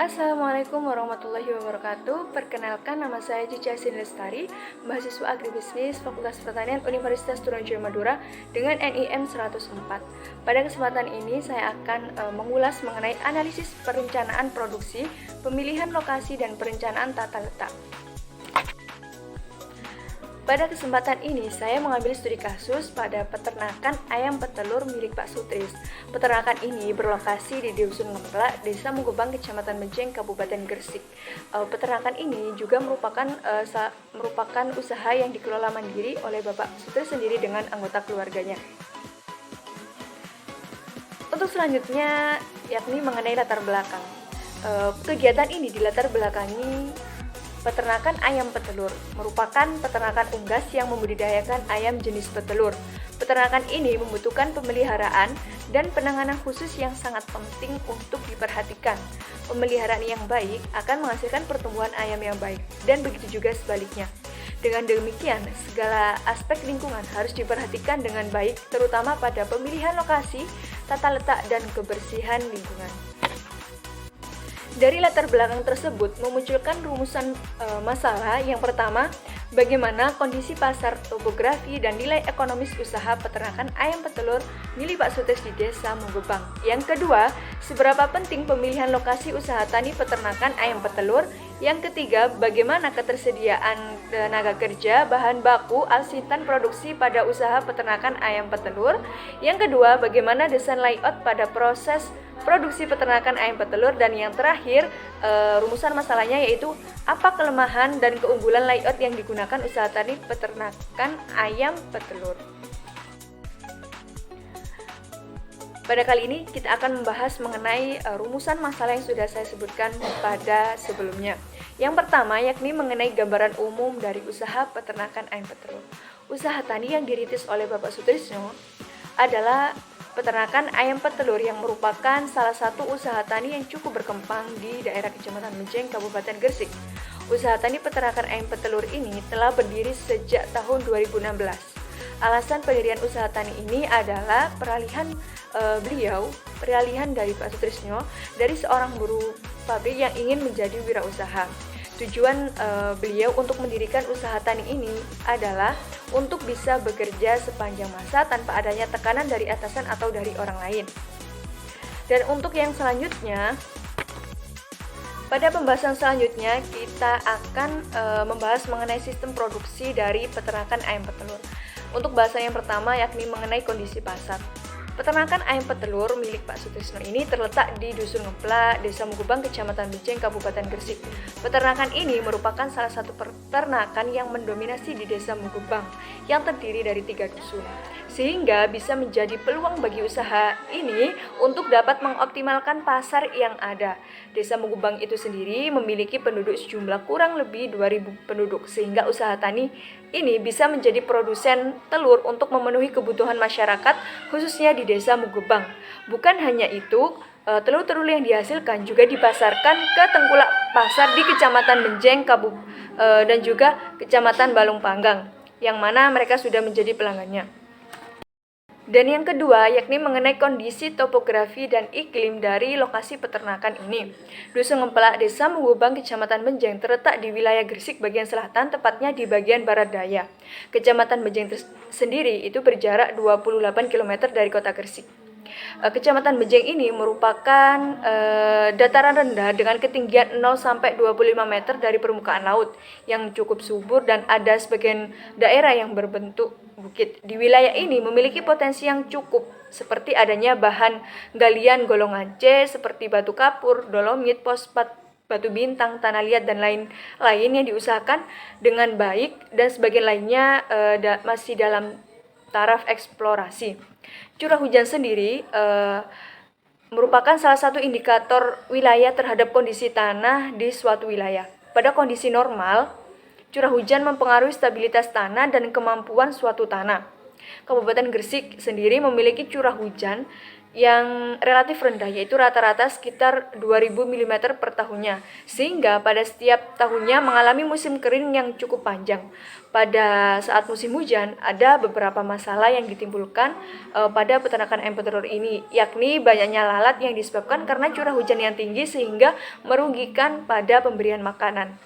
Assalamualaikum warahmatullahi wabarakatuh. Perkenalkan, nama saya Cica Sin Lestari, mahasiswa Agribisnis Fakultas Pertanian Universitas Trunojoyo Madura dengan NIM 104. Pada kesempatan ini saya akan mengulas mengenai analisis perencanaan produksi, pemilihan lokasi dan perencanaan tata letak. Pada kesempatan ini, saya mengambil studi kasus pada peternakan ayam petelur milik Pak Sutris. Peternakan ini berlokasi di Dusun Ngemplak, Desa Munggebang, Kecamatan Menceng, Kabupaten Gresik. Peternakan ini juga merupakan usaha yang dikelola mandiri oleh Bapak Sutris sendiri dengan anggota keluarganya. Untuk selanjutnya, yakni mengenai latar belakang. Kegiatan ini dilatar belakangi peternakan ayam petelur merupakan peternakan unggas yang membudidayakan ayam jenis petelur. Peternakan ini membutuhkan pemeliharaan dan penanganan khusus yang sangat penting untuk diperhatikan. Pemeliharaan yang baik akan menghasilkan pertumbuhan ayam yang baik, dan begitu juga sebaliknya. Dengan demikian, segala aspek lingkungan harus diperhatikan dengan baik, terutama pada pemilihan lokasi, tata letak, dan kebersihan lingkungan. Dari latar belakang tersebut memunculkan rumusan masalah. Yang pertama, bagaimana kondisi pasar, topografi, dan nilai ekonomis usaha peternakan ayam petelur milik Pak Sutris di Desa Munggebang. Yang kedua, seberapa penting pemilihan lokasi usaha tani peternakan ayam petelur. Yang ketiga, bagaimana ketersediaan tenaga kerja, bahan baku, alsintan produksi pada usaha peternakan ayam petelur. Yang kedua, bagaimana desain layout pada proses produksi peternakan ayam petelur. Dan yang terakhir, rumusan masalahnya yaitu apa kelemahan dan keunggulan layout yang digunakan usaha tani peternakan ayam petelur. Pada kali ini kita akan membahas mengenai rumusan masalah yang sudah saya sebutkan pada sebelumnya. Yang pertama yakni mengenai gambaran umum dari usaha peternakan ayam petelur. Usaha tani yang dirintis oleh Bapak Sutrisno adalah peternakan ayam petelur yang merupakan salah satu usaha tani yang cukup berkembang di daerah Kecamatan Menceng, Kabupaten Gresik. Usaha tani peternakan ayam petelur ini telah berdiri sejak tahun 2016. Alasan pendirian usaha tani ini adalah peralihan dari Pak Sutrisno dari seorang buruh pabrik yang ingin menjadi wirausaha. Tujuan beliau untuk mendirikan usaha tani ini adalah untuk bisa bekerja sepanjang masa tanpa adanya tekanan dari atasan atau dari orang lain. Dan untuk yang selanjutnya, pada pembahasan selanjutnya kita akan membahas mengenai sistem produksi dari peternakan ayam petelur. Untuk bahasan yang pertama yakni mengenai kondisi pasar. Peternakan ayam petelur milik Pak Sutrisno ini terletak di Dusun Ngemplak, Desa Munggebang, Kecamatan Menceng, Kabupaten Gresik. Peternakan ini merupakan salah satu peternakan yang mendominasi di Desa Munggebang yang terdiri dari 3 dusun, sehingga bisa menjadi peluang bagi usaha ini untuk dapat mengoptimalkan pasar yang ada. Desa Munggebang itu sendiri memiliki penduduk sejumlah kurang lebih 2.000 penduduk, sehingga usaha tani ini bisa menjadi produsen telur untuk memenuhi kebutuhan masyarakat, khususnya di Desa Munggebang. Bukan hanya itu, telur-telur yang dihasilkan juga dipasarkan ke Tengkulak Pasar di Kecamatan Menceng dan juga Kecamatan Balong Panggang, yang mana mereka sudah menjadi pelanggannya. Dan yang kedua yakni mengenai kondisi topografi dan iklim dari lokasi peternakan ini. Dusun Ngemplak, Desa Munggebang, Kecamatan Menceng terletak di wilayah Gresik bagian selatan, tepatnya di bagian barat daya. Kecamatan Menceng sendiri itu berjarak 28 km dari kota Gresik. Kecamatan Menceng ini merupakan dataran rendah dengan ketinggian 0 sampai 25 meter dari permukaan laut yang cukup subur, dan ada sebagian daerah yang berbentuk bukit. Di wilayah ini memiliki potensi yang cukup seperti adanya bahan galian golongan C seperti batu kapur, dolomit, fosfat, batu bintang, tanah liat, dan lain-lain yang diusahakan dengan baik, dan sebagian lainnya masih dalam taraf eksplorasi. Curah hujan sendiri merupakan salah satu indikator wilayah terhadap kondisi tanah di suatu wilayah. Pada kondisi normal, curah hujan mempengaruhi stabilitas tanah dan kemampuan suatu tanah. Kabupaten Gresik sendiri memiliki curah hujan yang relatif rendah, yaitu rata-rata sekitar 2000 mm per tahunnya, sehingga pada setiap tahunnya mengalami musim kering yang cukup panjang. Pada saat musim hujan, ada beberapa masalah yang ditimbulkan pada peternakan ayam petelur ini, yakni banyaknya lalat yang disebabkan karena curah hujan yang tinggi sehingga merugikan pada pemberian makanan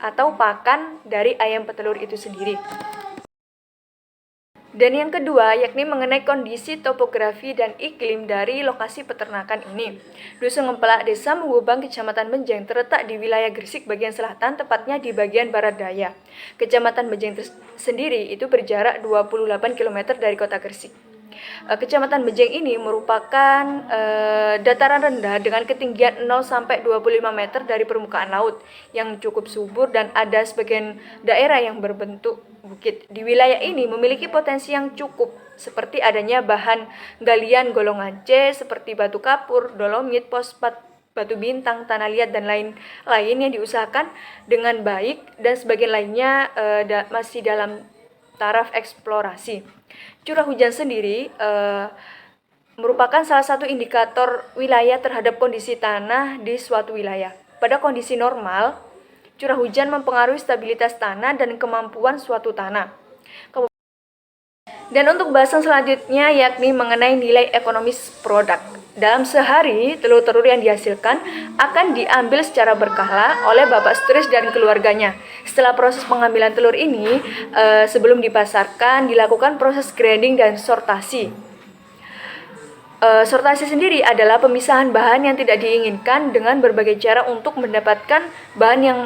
atau pakan dari ayam petelur itu sendiri. Dan yang kedua, yakni mengenai kondisi topografi dan iklim dari lokasi peternakan ini. Dusun Ngempelak, Desa Mugubang, Kecamatan Menjeng, terletak di wilayah Gresik bagian selatan, tepatnya di bagian barat daya. Kecamatan Menjeng sendiri itu berjarak 28 km dari kota Gresik. Kecamatan Menjeng ini merupakan dataran rendah dengan ketinggian 0 sampai 25 meter dari permukaan laut yang cukup subur dan ada sebagian daerah yang berbentuk bukit. Di wilayah ini memiliki potensi yang cukup seperti adanya bahan galian golongan C seperti batu kapur, dolomit, fosfat, batu bintang, tanah liat, dan lain-lain yang diusahakan dengan baik dan sebagian lainnya masih dalam taraf eksplorasi. Curah hujan sendiri merupakan salah satu indikator wilayah terhadap kondisi tanah di suatu wilayah. Pada kondisi normal, curah hujan mempengaruhi stabilitas tanah dan kemampuan suatu tanah. Dan untuk bahasan selanjutnya yakni mengenai nilai ekonomis produk. Dalam sehari, telur-telur yang dihasilkan akan diambil secara berkala oleh Bapak Sutris dan keluarganya. Setelah proses pengambilan telur ini, sebelum dipasarkan, dilakukan proses grinding dan sortasi. Sortasi sendiri adalah pemisahan bahan yang tidak diinginkan dengan berbagai cara untuk mendapatkan bahan yang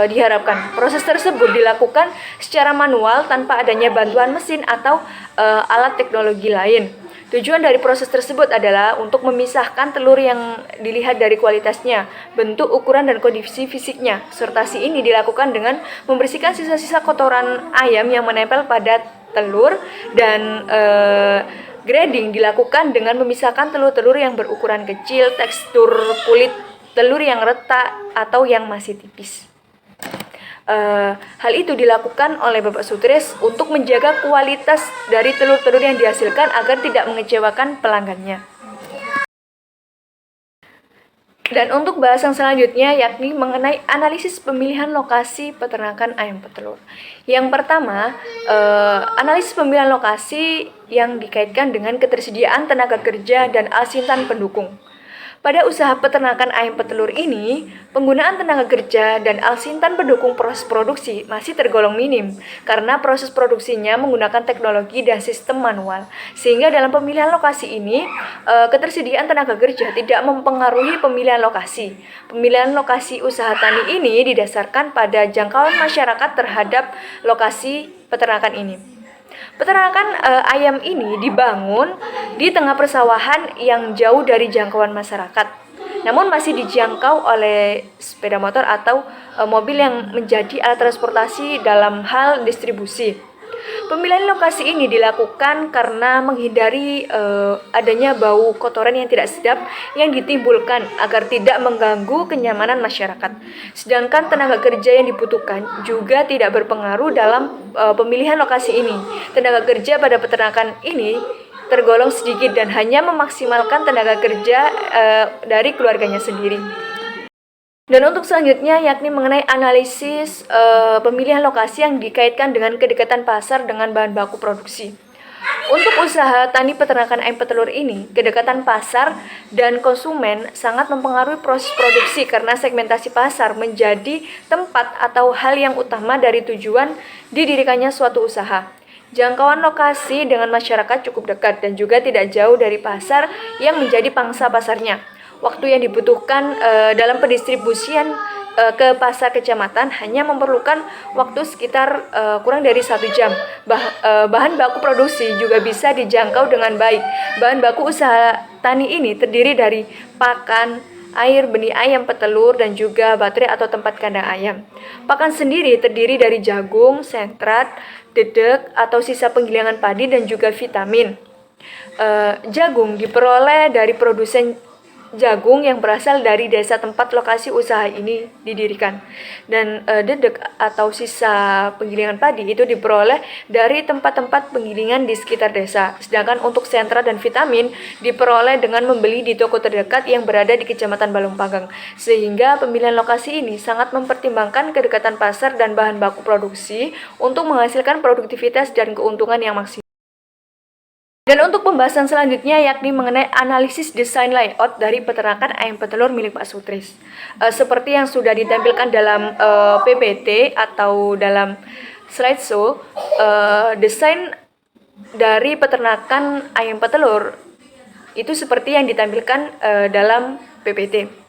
diharapkan. Proses tersebut dilakukan secara manual tanpa adanya bantuan mesin atau alat teknologi lain. Tujuan dari proses tersebut adalah untuk memisahkan telur yang dilihat dari kualitasnya, bentuk, ukuran, dan kondisi fisiknya. Sortasi ini dilakukan dengan membersihkan sisa-sisa kotoran ayam yang menempel pada telur dan grading dilakukan dengan memisahkan telur-telur yang berukuran kecil, tekstur kulit telur yang retak atau yang masih tipis. Hal itu dilakukan oleh Bapak Sutris untuk menjaga kualitas dari telur-telur yang dihasilkan agar tidak mengecewakan pelanggannya. Dan untuk bahasan selanjutnya yakni mengenai analisis pemilihan lokasi peternakan ayam petelur. Yang pertama, analisis pemilihan lokasi yang dikaitkan dengan ketersediaan tenaga kerja dan alsintan pendukung. Pada usaha peternakan ayam petelur ini, penggunaan tenaga kerja dan alsintan pendukung proses produksi masih tergolong minim karena proses produksinya menggunakan teknologi dan sistem manual. Sehingga dalam pemilihan lokasi ini, ketersediaan tenaga kerja tidak mempengaruhi pemilihan lokasi. Pemilihan lokasi usaha tani ini didasarkan pada jangkauan masyarakat terhadap lokasi peternakan ini. Peternakan ayam ini dibangun di tengah persawahan yang jauh dari jangkauan masyarakat, namun masih dijangkau oleh sepeda motor atau mobil yang menjadi alat transportasi dalam hal distribusi. Pemilihan lokasi ini dilakukan karena menghindari adanya bau kotoran yang tidak sedap yang ditimbulkan agar tidak mengganggu kenyamanan masyarakat. Sedangkan tenaga kerja yang dibutuhkan juga tidak berpengaruh dalam pemilihan lokasi ini. Tenaga kerja pada peternakan ini tergolong sedikit dan hanya memaksimalkan tenaga kerja dari keluarganya sendiri. Dan untuk selanjutnya yakni mengenai analisis pemilihan lokasi yang dikaitkan dengan kedekatan pasar dengan bahan baku produksi. Untuk usaha tani peternakan ayam petelur ini, kedekatan pasar dan konsumen sangat mempengaruhi proses produksi karena segmentasi pasar menjadi tempat atau hal yang utama dari tujuan didirikannya suatu usaha. Jangkauan lokasi dengan masyarakat cukup dekat dan juga tidak jauh dari pasar yang menjadi pangsa pasarnya. Waktu yang dibutuhkan dalam pendistribusian ke pasar kecamatan hanya memerlukan waktu sekitar kurang dari 1 jam. Bahan baku produksi juga bisa dijangkau dengan baik. Bahan baku usaha tani ini terdiri dari pakan, air, benih ayam petelur, dan juga baterai atau tempat kandang ayam. Pakan sendiri terdiri dari jagung, sentrat, dedek atau sisa penggilingan padi, dan juga vitamin. Jagung diperoleh dari produsen jagung yang berasal dari desa tempat lokasi usaha ini didirikan. Dan dedek atau sisa penggilingan padi itu diperoleh dari tempat-tempat penggilingan di sekitar desa. Sedangkan untuk sentra dan vitamin diperoleh dengan membeli di toko terdekat yang berada di Kecamatan Balong Panggang. Sehingga pemilihan lokasi ini sangat mempertimbangkan kedekatan pasar dan bahan baku produksi untuk menghasilkan produktivitas dan keuntungan yang maksimal. Dan untuk pembahasan selanjutnya yakni mengenai analisis desain layout dari peternakan ayam petelur milik Pak Sutris. Seperti yang sudah ditampilkan dalam PPT atau dalam slideshow, desain dari peternakan ayam petelur itu seperti yang ditampilkan dalam PPT.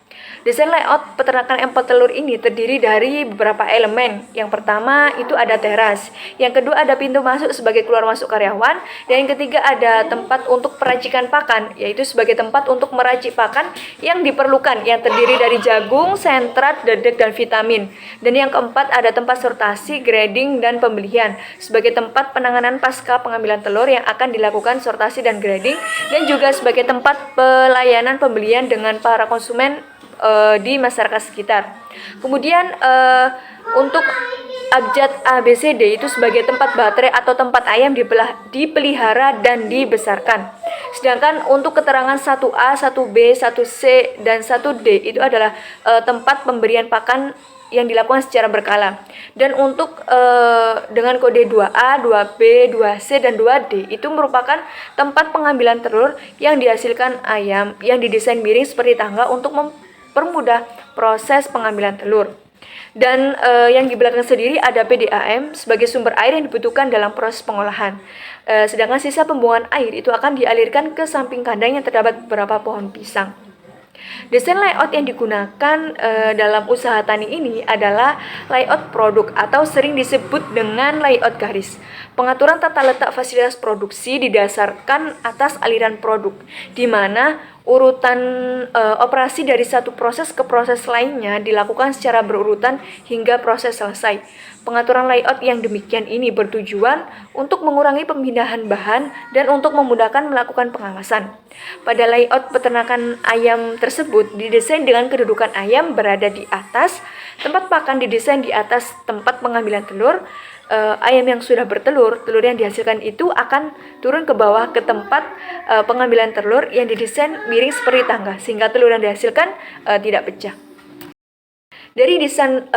Desain layout peternakan ayam petelur ini terdiri dari beberapa elemen. Yang pertama itu ada teras, yang kedua ada pintu masuk sebagai keluar masuk karyawan, dan yang ketiga ada tempat untuk peracikan pakan, yaitu sebagai tempat untuk meracik pakan yang diperlukan, yang terdiri dari jagung, sentrat, dedek, dan vitamin. Dan yang keempat ada tempat sortasi, grading, dan pembelian sebagai tempat penanganan pasca pengambilan telur yang akan dilakukan sortasi dan grading, dan juga sebagai tempat pelayanan pembelian dengan para konsumen di masyarakat sekitar. Kemudian untuk abjad ABCD itu sebagai tempat baterai atau tempat ayam dipelihara dan dibesarkan. Sedangkan untuk keterangan 1A, 1B, 1C, dan 1D itu adalah tempat pemberian pakan yang dilakukan secara berkala. Dan untuk dengan kode 2A, 2B, 2C, dan 2D itu merupakan tempat pengambilan telur yang dihasilkan ayam yang didesain miring seperti tangga untuk mempermudah proses pengambilan telur. Dan yang di belakang sendiri ada PDAM sebagai sumber air yang dibutuhkan dalam proses pengolahan. Sedangkan sisa pembuangan air itu akan dialirkan ke samping kandang yang terdapat beberapa pohon pisang. Desain layout yang digunakan dalam usaha tani ini adalah layout produk atau sering disebut dengan layout garis. Pengaturan tata letak fasilitas produksi didasarkan atas aliran produk, di mana urutan operasi dari satu proses ke proses lainnya dilakukan secara berurutan hingga proses selesai. Pengaturan layout yang demikian ini bertujuan untuk mengurangi pemindahan bahan dan untuk memudahkan melakukan pengawasan. Pada layout peternakan ayam tersebut didesain dengan kedudukan ayam berada di atas, tempat pakan didesain di atas tempat pengambilan telur. Ayam yang sudah bertelur, telur yang dihasilkan itu akan turun ke bawah ke tempat pengambilan telur yang didesain miring seperti tangga, sehingga telur yang dihasilkan tidak pecah. Dari desain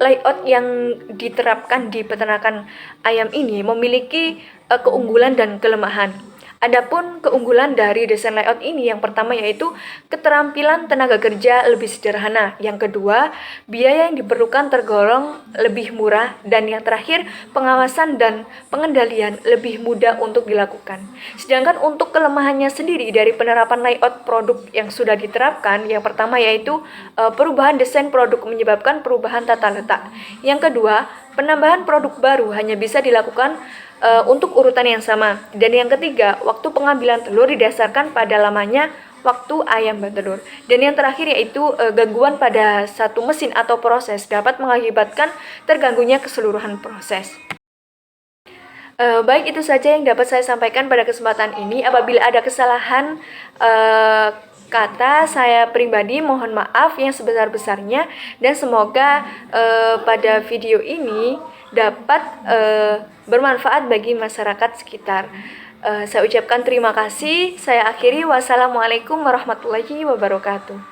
layout yang diterapkan di peternakan ayam ini memiliki keunggulan dan kelemahan. Adapun keunggulan dari desain layout ini yang pertama yaitu keterampilan tenaga kerja lebih sederhana. Yang kedua, biaya yang diperlukan tergolong lebih murah. Dan yang terakhir, pengawasan dan pengendalian lebih mudah untuk dilakukan. Sedangkan untuk kelemahannya sendiri dari penerapan layout produk yang sudah diterapkan, yang pertama yaitu perubahan desain produk menyebabkan perubahan tata letak. Yang kedua, penambahan produk baru hanya bisa dilakukan untuk urutan yang sama. Dan yang ketiga, waktu pengambilan telur didasarkan pada lamanya waktu ayam bertelur. Dan yang terakhir yaitu gangguan pada satu mesin atau proses dapat mengakibatkan terganggunya keseluruhan proses. Baik, itu saja yang dapat saya sampaikan pada kesempatan ini. Apabila ada kesalahan kata, saya pribadi mohon maaf yang sebesar-besarnya, dan semoga pada video ini dapat bermanfaat bagi masyarakat sekitar. Saya ucapkan terima kasih. Saya akhiri. Wassalamualaikum warahmatullahi wabarakatuh.